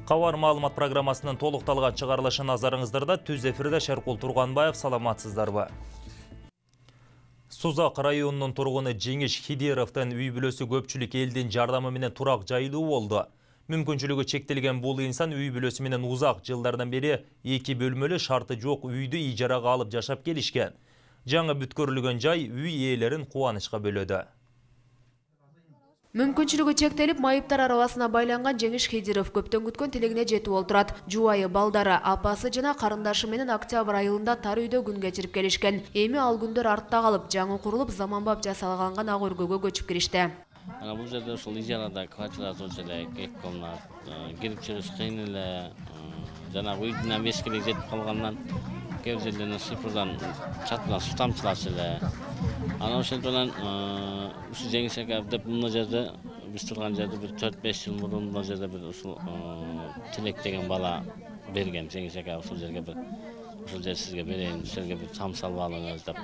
Қауар маалымат программасының толықталған шығарылышы назарыңыздарда. Түз эфирде Шерқол Турғанбаев, саламатсыздарбы. Сузақ районының тұрғыны Жеңіш Хидеровтан үй бүлөсү көпчүлүк элдин жардамы менен турак жайлуу болду. Мүмкүнчүлүгү чектелген бул инсан үй бүлөсү менен узак жылдардан бери 2 бөлмөлүү шарты жок үйдү ижарага алып жашап келишкен. Жаңы бүткөрүлгөн жай үй ээлерин кубанычка бөлөдү. Мүмкүнчүлүгү чектелип, майыптар араласына байланган Жеңиш Хидеров көптөн күткөн тилегине жетип олтурат. Жубайы, балдары, апасы жана карындашы менен октябрь айылында тар үйдө күн кечирип келишкен. Эми ал күндөр артта калып, жаңы курулуп, заманбап жасалган ак өргөгө көчүп киришти. Бул жерде ушул ижарада квартира турчу эле, 2 комнат, кирип чыгыш кыйын эле. Жанагы үйдүн эскилиги жетип калгандан кээ бир жерлерден шифрдан чатынан суу тамчылачу эле. Анан ошентип менен ушу Жеңиш ака деп мына жерде биз турган жерде бир 4-5 жыл мурун мына жерде бир ушул Тилек деген бала берген. Жеңиш ака ушул жерге бир ушул жер сизге берейин, ушул жерге бир там салып алыңыз деп.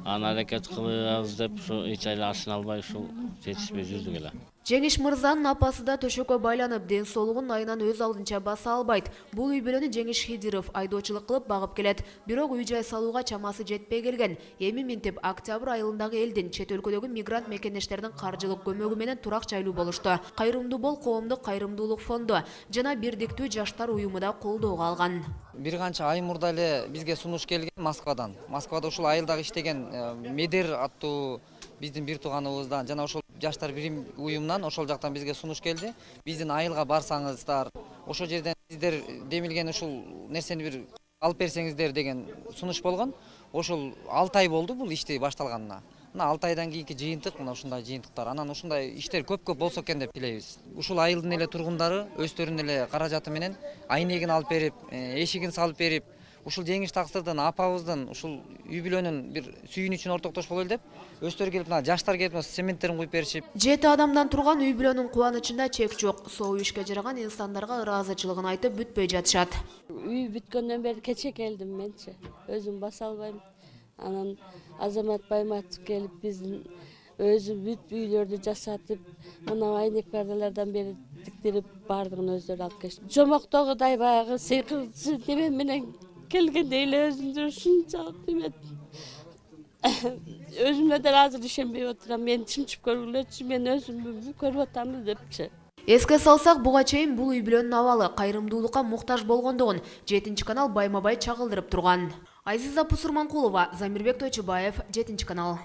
Анан аракет кылабыз деп ушу эч айла ашына албай ушул жетишпей жүрдүк эле. Жеңиш мырзанын апасы да төшөккө байланып, ден соолугун айынан өз алдынча баса албайт. Бул үй бүлөнү Жеңиш Хидеров айдоочулук кылып багып келет. Бирок үй жай салууга чамасы жетпей келген. Эми минтип октябрь айылындагы элдин чет өлкөдөгү мигрант мекендештердин каржылык көмөгү менен турак жайлуу болушту. Кайрымдуу бол коомдук кайрымдуулук фонду жана Бирдиктүү жаштар уюму да колдоого алган. Бир канча ай мурда эле бизге сунуш келген Москвадан. Москвада ушул айылдагы иштеген Медер аттуу биздин бир тууганыбыздан жана ошол жаштар бирим уюмунан ошол жактан бизге сунуш келди. Биздин айылга барсаңыздар, ошол жерден сиздер демилген ушул нерсени бир алып берсеңиздер деген сунуш болгон. Ошол 6 ай болду бул ишти башталганына. Мына 6 айдан кийинки жыйынтык мына ушундай жыйынтыктар. Анан ушундай иштер көп болсо экен деп тилейбиз. Ушул айылдын эле тургундары өздөрүнүн эле каражаты менен айнегин алып берип, эшигин салып берип, ушул Жеңиш таксырдын апабыздын ушул үй бүлөнүн бир сүйүнүчүнө ортоктош бололу деп өздөрү келип, мына жаштар келип, цементтерин куюп беришип. 7 адамдан турган үй бүлөнүн кубанычында чек жок. Соо ишке жараган инсандарга ыраазычылыгын айтып бүтпөй жатышат. Үй бүткөндөн бери кече келдим менчи. Өзүм баса албайм. Анан Азамат Байматов келип биздин өзү бүт үйлөрдү жасатып, мына айнек перделерден бери тиктирип бардыгын өздөрү алып келишти. Жомоктогудай баягы сыйкырчы неме менен келгендей эле өзүмдү ушунчалык неме өзүмө да азыр ишенбей отурам. Мен чымчып көргүлөчү, мен өзүмдү көрүп атамын депчи. Эске салсак, буга чейин бул үй бүлөнүн абалы кайрымдуулукка муктаж болгондугун 7-канал байма-бай чагылдырып турган. Айзиза Пусурманкулова, Замирбек Тойчубаев, 7-канал.